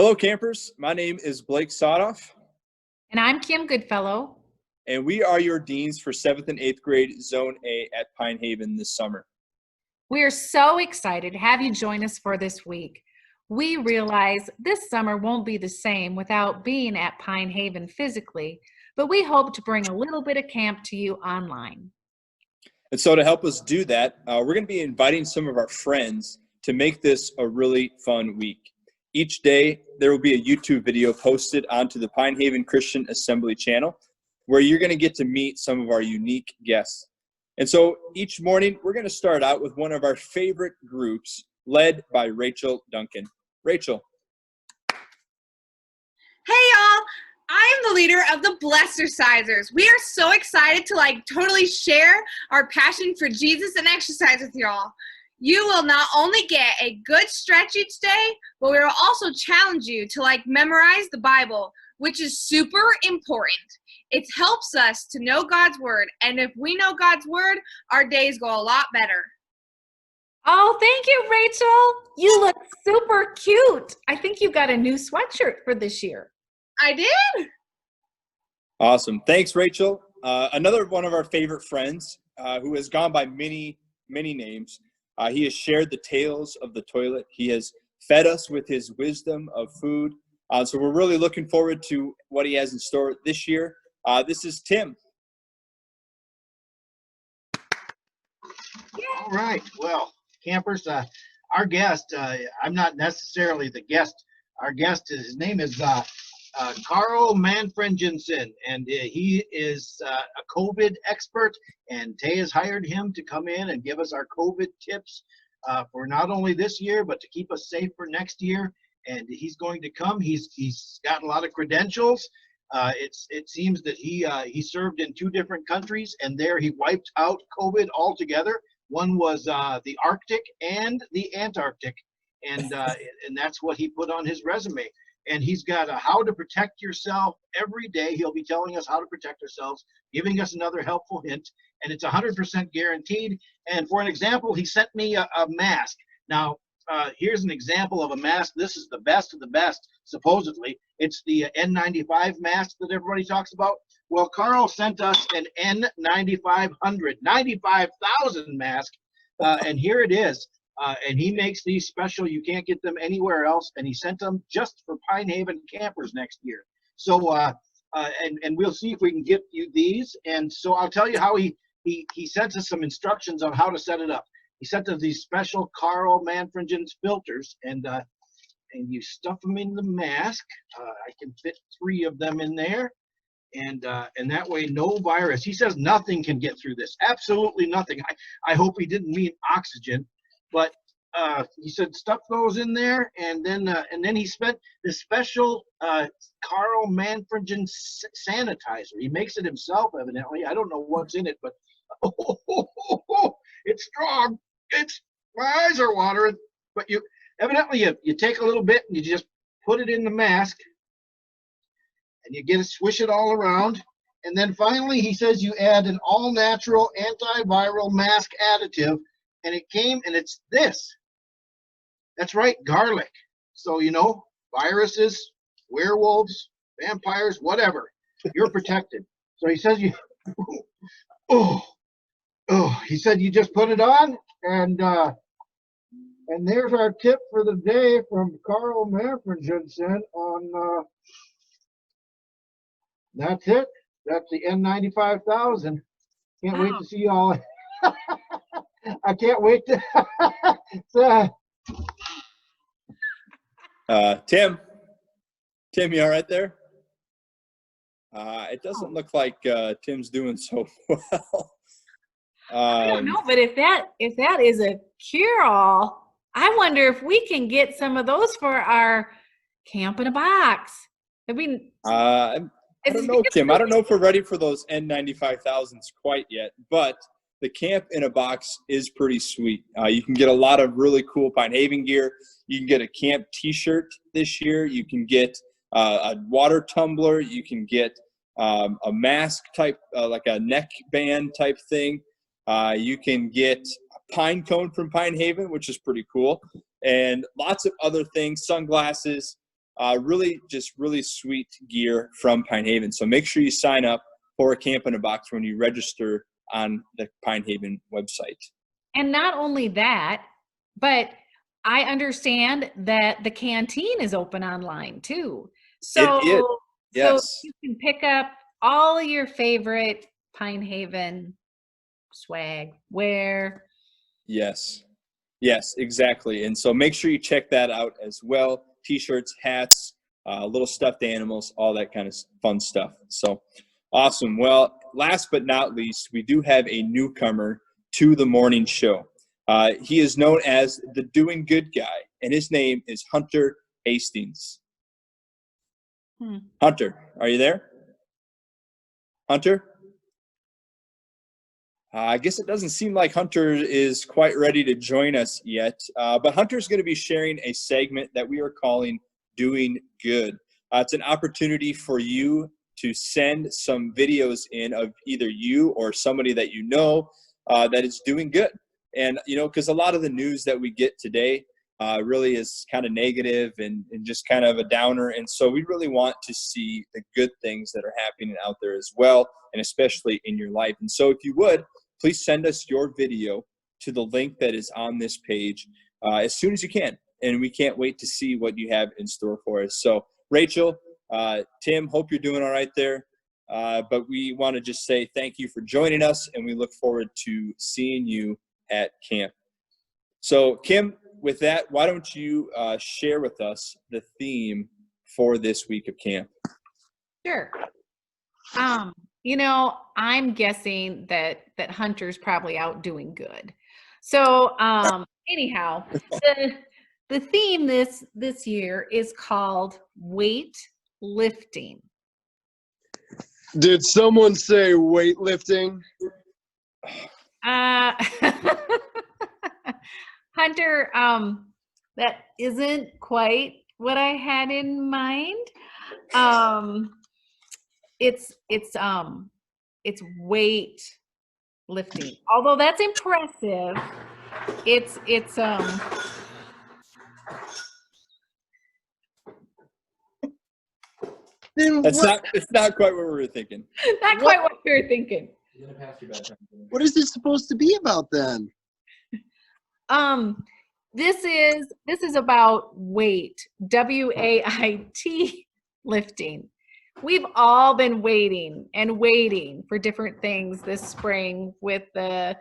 Hello, campers. My name is Blake Sodoff, And I'm Kim Goodfellow. and we are your deans for 7th and 8th grade Zone A at Pinehaven this summer. We are so excited to have you join us for this week. We realize this summer won't be the same without being at Pinehaven physically, but we hope to bring a little bit of camp to you online. And so to help us do that, we're going to be inviting some of our friends to make this a really fun week. Each day, there will be a YouTube video posted onto the Pinehaven Christian Assembly channel where you're going to get to meet some of our unique guests. And so each morning, we're going to start out with one of our favorite groups led by Rachel Duncan. Rachel. Hey y'all, I'm the leader of the Blessercisers. We are so excited to totally share our passion for Jesus and exercise with y'all. You will not only get a good stretch each day, but we will also challenge you to memorize the Bible, which is super important. It helps us to know God's word, and if we know God's word, our days go a lot better. Oh, thank you, Rachel. You look super cute. I think you got a new sweatshirt for this year. I did? Awesome. Thanks, Rachel. Another one of our favorite friends who has gone by many, many names. He has shared the tales of the toilet. He has fed us with his wisdom of food. So we're really looking forward to what he has in store this year. This is Tim. All right. Well, campers, our guest, I'm not necessarily the guest. Our guest, his name is Carl Manfredjensen, and he is a COVID expert, and Tay has hired him to come in and give us our COVID tips for not only this year, but to keep us safe for next year. And he's going to come. He's got a lot of credentials. It seems that he served in 2 different countries, and there he wiped out COVID altogether. One was the Arctic and the Antarctic, and that's what he put on his resume. And he's got a how to protect yourself every day. He'll be telling us how to protect ourselves, giving us another helpful hint, and it's 100% guaranteed. And for an example, he sent me a mask. Now, here's an example of a mask. This is the best of the best, supposedly. It's the N95 mask that everybody talks about. Well, Carl sent us an N9500, 95,000 mask, and here it is. And he makes these special. You can't get them anywhere else, and he sent them just for Pinehaven campers next year. So, and we'll see if we can get you these. And so I'll tell you how he sent us some instructions on how to set it up. He sent us these special Carl Manfredjensen filters, and you stuff them in the mask. I can fit 3 of them in there, and that way no virus. He says nothing can get through this. Absolutely nothing. I hope he didn't mean oxygen, but he said stuff those in there, and then he spent this special Carl Manfredjensen sanitizer. He makes it himself, evidently. I don't know what's in it, but it's strong. My eyes are watering. But you take a little bit and you just put it in the mask, and you swish it all around, and then finally he says you add an all-natural antiviral mask additive, and it's this. That's right, garlic. So viruses, werewolves, vampires, whatever, you're protected. So he says he said you just put it on, and there's our tip for the day from Carl Manfredjensen on that's it. That's the N95,000. Can't wait to see you all. I can't wait to Tim, you all right there? It doesn't look like Tim's doing so well. I don't know, but if that is a cure-all, I wonder if we can get some of those for our camp in a box. I mean, I don't know, Kim. I don't know if we're ready for those N95,000s quite yet, but the camp in a box is pretty sweet. You can get a lot of really cool Pinehaven gear. You can get a camp T-shirt this year. You can get a water tumbler. You can get a mask type, like a neck band type thing. You can get a pine cone from Pinehaven, which is pretty cool, and lots of other things, sunglasses. really sweet gear from Pinehaven. So make sure you sign up for a Camp in a Box when you register on the Pinehaven website. And not only that, but I understand that the canteen is open online too. So, It is. Yes. So you can pick up all your favorite Pinehaven swag, wear. Yes. Yes, exactly. And so make sure you check that out as well. T-shirts, hats, little stuffed animals, all that kind of fun stuff. So awesome. Well, last but not least, we do have a newcomer to the morning show. He is known as the Doing Good Guy, and his name is Hunter Hastings. Hunter, are you there? Hunter? I guess it doesn't seem like Hunter is quite ready to join us yet, but Hunter's going to be sharing a segment that we are calling Doing Good. It's an opportunity for you to send some videos in of either you or somebody that you know that is doing good. And, you know, because a lot of the news that we get today really is kind of negative and just kind of a downer. And so we really want to see the good things that are happening out there as well, and especially in your life. And so if you would, please send us your video to the link that is on this page as soon as you can. And we can't wait to see what you have in store for us. So Rachel, Tim, hope you're doing all right there. But we want to just say thank you for joining us, and we look forward to seeing you at camp. So Kim, with that, why don't you share with us the theme for this week of camp? Sure. You know, I'm guessing that Hunter's probably out doing good. So anyhow, the theme this year is called weight lifting. Did someone say weightlifting? Hunter, that isn't quite what I had in mind. It's weight lifting. Although that's impressive, it's It's not quite what we were thinking. Not quite what we were thinking. What is this supposed to be about then? This is about weight, WAIT lifting. We've all been waiting for different things this spring with the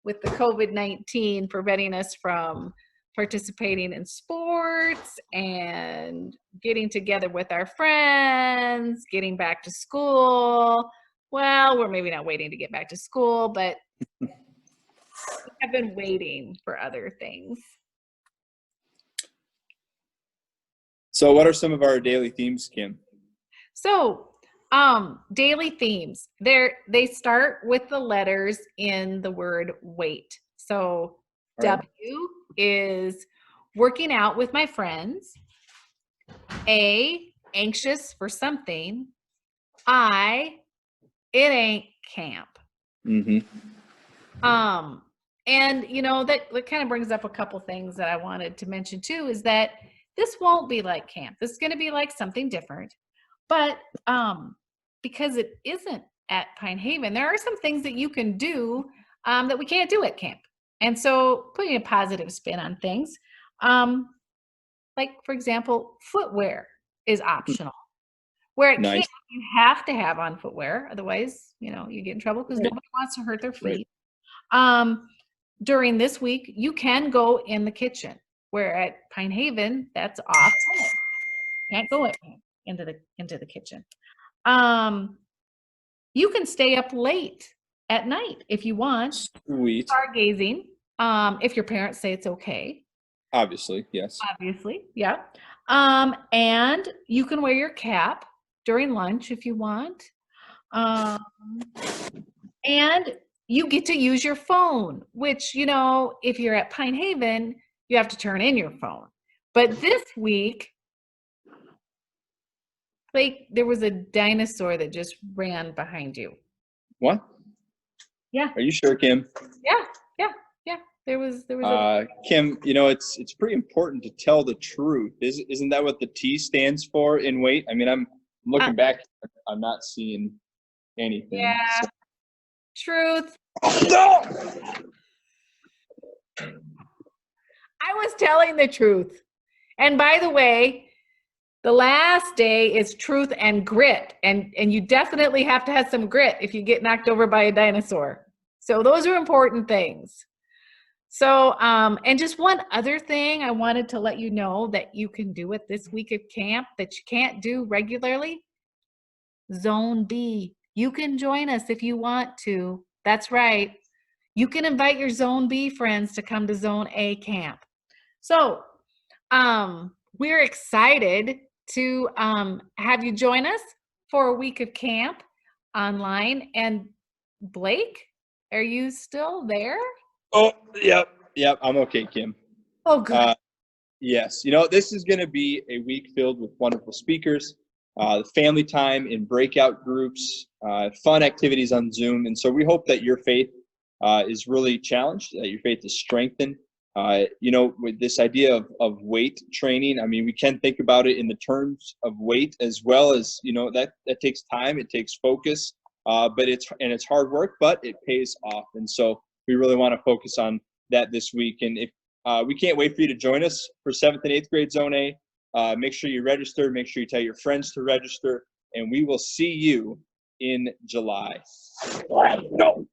COVID-19 preventing us from participating in sports and getting together with our friends, getting back to school. Well, we're maybe not waiting to get back to school, but we have been waiting for other things. So what are some of our daily themes, Kim? So, daily themes, they start with the letters in the word weight. So W is working out with my friends. A, anxious for something. I, it ain't camp. Mm-hmm. And you know, that kind of brings up a couple things that I wanted to mention too, is that this won't be like camp. This is going to be like something different. But because it isn't at Pinehaven, there are some things that you can do that we can't do at camp. And so putting a positive spin on things, like for example, footwear is optional. Where at camp, you have to have on footwear. Otherwise, you know, you get in trouble because nobody wants to hurt their feet. Right. During this week, you can go in the kitchen, where at Pinehaven, that's off. Can't go into the kitchen. You can stay up late at night if you want. Sweet. Stargazing. If your parents say it's okay. Obviously, yes. Obviously, yeah. And you can wear your cap during lunch if you want. And you get to use your phone, which, you know, if you're at Pinehaven, you have to turn in your phone. But this week, like, there was a dinosaur that just ran behind you. What? Yeah. Are you sure, Kim? Yeah. There was a Kim, you know, it's pretty important to tell the truth. Isn't that what the T stands for in weight? I mean, I'm looking back, I'm not seeing anything. yeah, So. truth. No! I was telling the truth. And by the way, the last day is truth and grit. And you definitely have to have some grit if you get knocked over by a dinosaur. So those are important things. So, and just one other thing I wanted to let you know that you can do it this week of camp that you can't do regularly. Zone B. You can join us if you want to. That's right. You can invite your Zone B friends to come to Zone A camp. So, we're excited to have you join us for a week of camp online. And Blake, are you still there? Oh, yep. I'm okay, Kim. Oh, good. Yes. You know, this is going to be a week filled with wonderful speakers, family time in breakout groups, fun activities on Zoom. And so we hope that your faith is really challenged, that your faith is strengthened. You know, with this idea of weight training, I mean, we can think about it in the terms of weight as well as, you know, that takes time, it takes focus, but it's hard work, but it pays off. And so we really want to focus on that this week. And if we can't wait for you to join us for 7th and 8th grade Zone A. Make sure you register. Make sure you tell your friends to register. And we will see you in July. No.